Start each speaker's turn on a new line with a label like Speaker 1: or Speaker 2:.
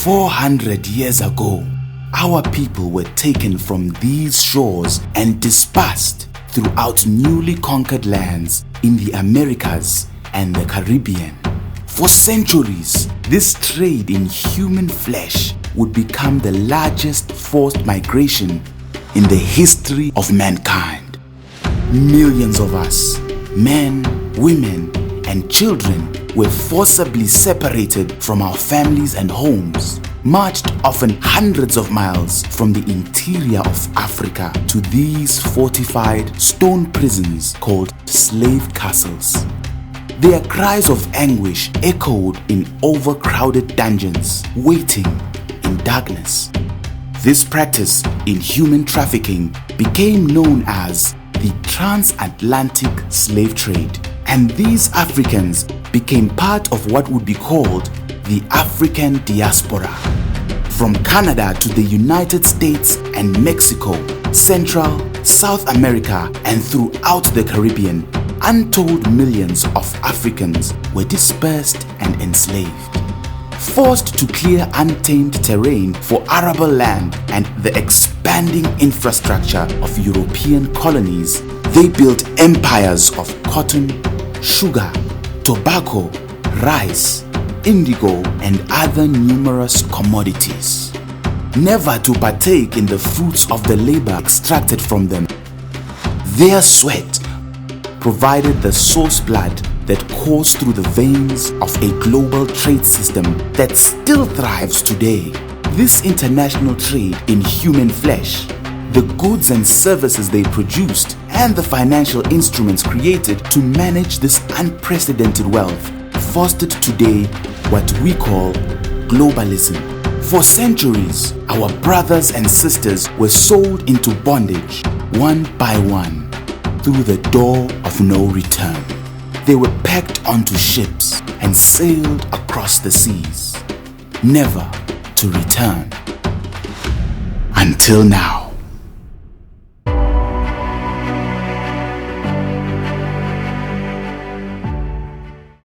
Speaker 1: 400 years ago, our people were taken from these shores and dispersed throughout newly conquered lands in the Americas and the Caribbean. For centuries, this trade in human flesh would become the largest forced migration in the history of mankind. Millions of us, men, women, and children, were forcibly separated from our families and homes, marched often hundreds of miles from the interior of Africa to these fortified stone prisons called slave castles. Their cries of anguish echoed in overcrowded dungeons, waiting in darkness. This practice in human trafficking became known as the transatlantic slave trade, and these Africans became part of what would be called the African diaspora. From Canada to the United States and Mexico, Central, South America, and throughout the Caribbean, untold millions of Africans were dispersed and enslaved. Forced to clear untamed terrain for arable land and the expanding infrastructure of European colonies, they built empires of cotton, sugar, tobacco, rice, indigo, and other numerous commodities, never to partake in the fruits of the labor extracted from them. Their sweat provided the source blood that coursed through the veins of a global trade system that still thrives today. This international trade in human flesh, the goods and services they produced, and the financial instruments created to manage this unprecedented wealth, fostered today what we call globalism. For centuries, our brothers and sisters were sold into bondage, one by one, through the door of no return. They were packed onto ships and sailed across the seas, never to return. Until now.